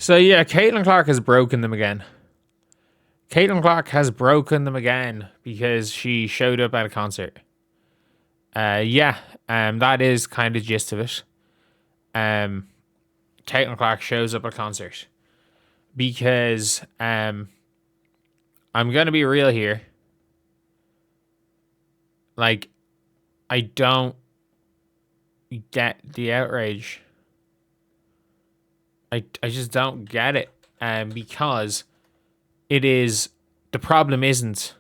So yeah, Caitlin Clark has broken them again. Caitlin Clark has broken them again because she showed up at a concert. That is kind of the gist of it. Caitlin Clark shows up at a concert because I'm gonna be real here. Like, I don't get the outrage. I just don't get it. Because it is, the problem isn't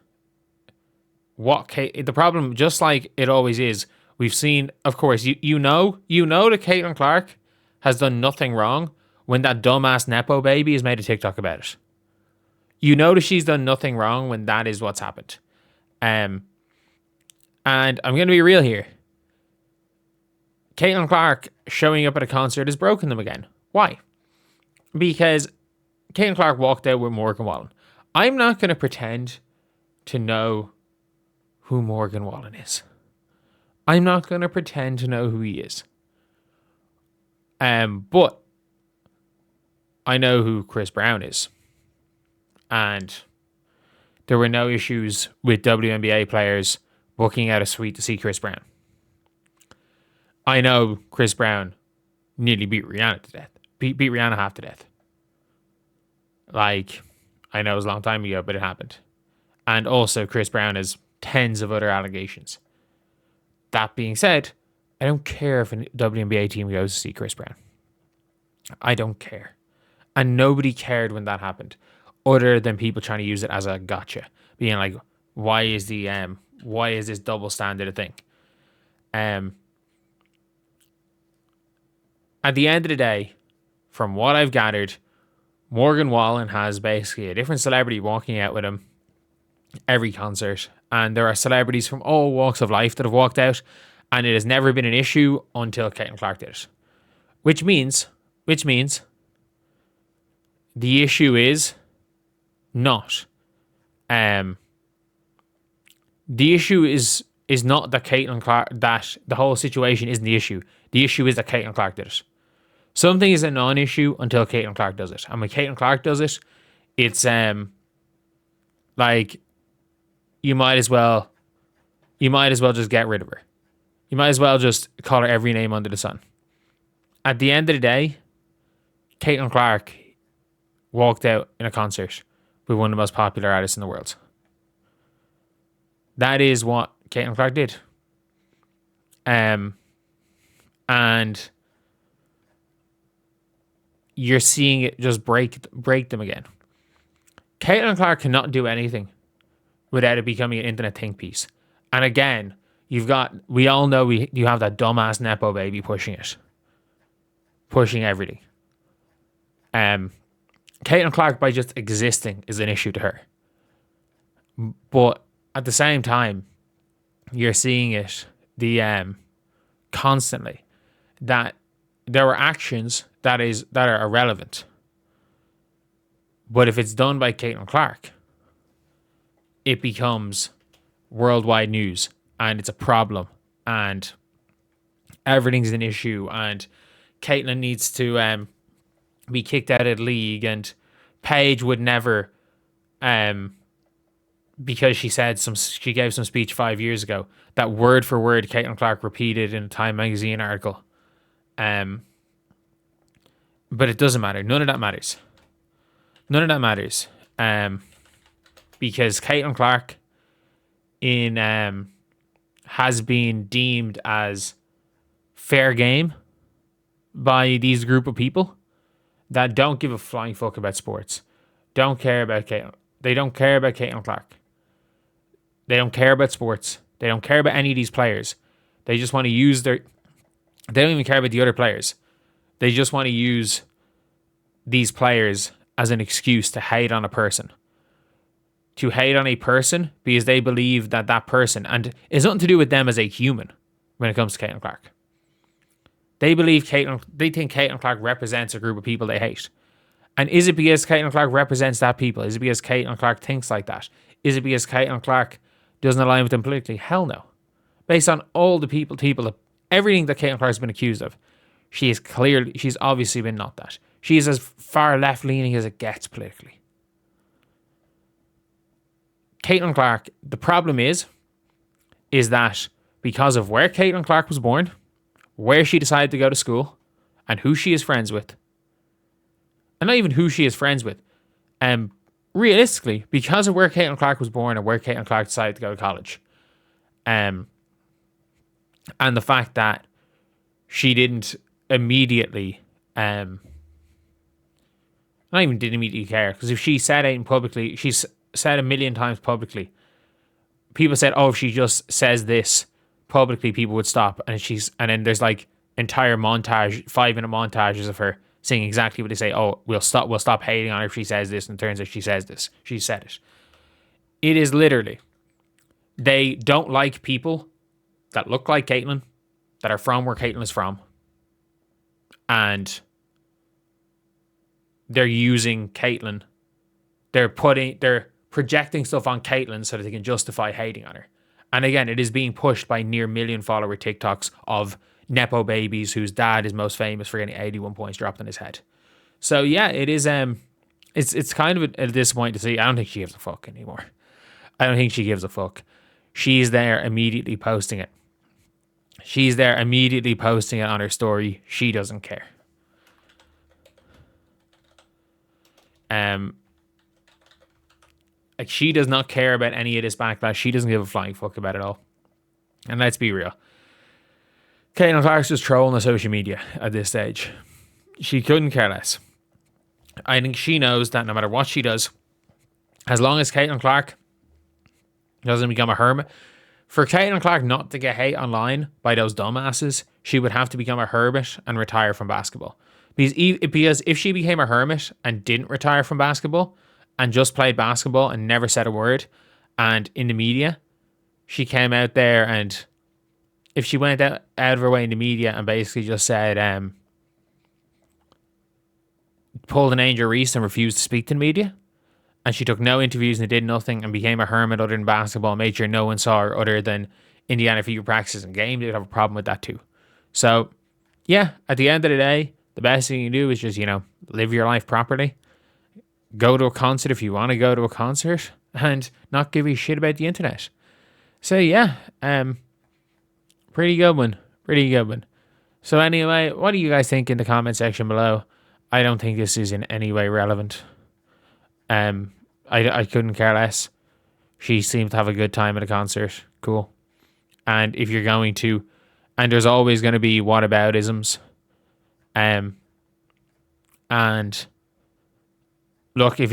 the problem, just like it always is. We've seen, of course, you know that Caitlin Clark has done nothing wrong when that dumbass Nepo baby has made a TikTok about it. You know that she's done nothing wrong when that is what's happened. And I'm going to be real here. Caitlin Clark showing up at a concert has broken them again. Why? Because Caitlin Clark walked out with Morgan Wallen. I'm not going to pretend to know who Morgan Wallen is. I'm not going to pretend to know who he is. But I know who Chris Brown is. And there were no issues with WNBA players booking out a suite to see Chris Brown. I know Chris Brown nearly beat Breanna to death. Beat Breanna half to death. Like, I know it was a long time ago, but it happened. And also, Chris Brown has tens of other allegations. That being said, I don't care if a WNBA team goes to see Chris Brown. I don't care. And nobody cared when that happened, other than people trying to use it as a gotcha. Being like, why is this double standard a thing? At the end of the day, from what I've gathered, Morgan Wallen has basically a different celebrity walking out with him every concert. And there are celebrities from all walks of life that have walked out, and it has never been an issue until Caitlin Clark did it. Which means the issue is not. The issue is not that Caitlin Clark, that the whole situation isn't the issue. The issue is that Caitlin Clark did it. Something is a non-issue until Caitlin Clark does it. And when Caitlin Clark does it, it's like you might as well just get rid of her. You might as well just call her every name under the sun. At the end of the day, Caitlin Clark walked out in a concert with one of the most popular artists in the world. That is what Caitlin Clark did. And you're seeing it just break them again. Caitlin Clark cannot do anything without it becoming an internet think piece. And again, we all know you have that dumbass Nepo baby pushing everything. Caitlin Clark, by just existing, is an issue to her. But at the same time, you're seeing it constantly, that there were actions that are irrelevant. But if it's done by Caitlin Clark, it becomes worldwide news, and it's a problem, and everything's an issue, and Caitlin needs to be kicked out of the league, and Paige would never, because she gave some speech 5 years ago that word for word Caitlin Clark repeated in a Time magazine article. But it doesn't matter. None of that matters. Because Caitlin Clark has been deemed as fair game by these group of people that don't give a flying fuck about sports. Don't care about Caitlin. They don't care about Caitlin Clark. They don't care about sports. They don't care about any of these players. They just want to use they don't even care about the other players. They just want to use these players as an excuse to hate on a person. To hate on a person because they believe that person, and it's nothing to do with them as a human when it comes to Caitlin Clark. They think Caitlin Clark represents a group of people they hate. And is it because Caitlin Clark represents that people? Is it because Caitlin Clark thinks like that? Is it because Caitlin Clark doesn't align with them politically? Hell no. Based on all the everything that Caitlin Clark has been accused of, she's obviously been not that. She's as far left-leaning as it gets politically. Caitlin Clark, the problem is that because of where Caitlin Clark was born, where she decided to go to school, and who she is friends with, and not even who she is friends with, realistically, because of where Caitlin Clark was born and where Caitlin Clark decided to go to college, and the fact that she didn't immediately, not even didn't immediately care, because if she said it publicly, she's said a million times publicly, people said, oh, if she just says this publicly, people would stop. And then there's like entire 5-minute montages of her saying exactly what they say. Oh, we'll stop hating on her if she says this. And it turns out she says this. She said it. It is literally, they don't like people that look like Caitlin, that are from where Caitlin is from. And they're using Caitlin. They're projecting stuff on Caitlin so that they can justify hating on her. And again, it is being pushed by near million follower TikToks of Nepo babies whose dad is most famous for getting 81 points dropped on his head. So yeah, it is it's kind of a disappointing to see. I don't think she gives a fuck anymore. I don't think she gives a fuck. She's there immediately posting it. She's there immediately posting it on her story. She doesn't care. Like, she does not care about any of this backlash. She doesn't give a flying fuck about it all. And let's be real. Caitlin Clark's just trolling the social media at this stage. She couldn't care less. I think she knows that no matter what she does, as long as Caitlin Clark doesn't become a hermit, for Caitlin Clark not to get hate online by those dumbasses, she would have to become a hermit and retire from basketball. Because if she became a hermit and didn't retire from basketball and just played basketball and never said a word, and in the media, she came out there, and if she went out of her way in the media and basically just said, pulled an Angel Reese and refused to speak to the media, and she took no interviews and did nothing and became a hermit other than basketball and made sure no one saw her other than Indiana Fever practices and games, they'd have a problem with that too. So, yeah, at the end of the day, the best thing you do is just, live your life properly. Go to a concert if you want to go to a concert and not give a shit about the internet. So, yeah, pretty good one. Pretty good one. So, anyway, what do you guys think in the comment section below? I don't think this is in any way relevant. I couldn't care less. She seemed to have a good time at a concert. Cool. And if you're going to, and there's always going to be whataboutisms. And look, if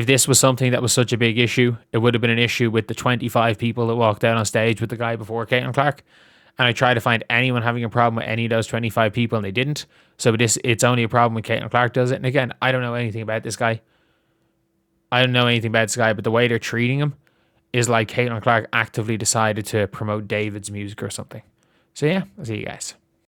this was something that was such a big issue, it would have been an issue with the 25 people that walked out on stage with the guy before Caitlin Clark. And I tried to find anyone having a problem with any of those 25 people, and they didn't. So it's only a problem when Caitlin Clark does it. And again, I don't know anything about this guy. But the way they're treating him is like Caitlin Clark actively decided to promote David's music or something. So yeah, I'll see you guys.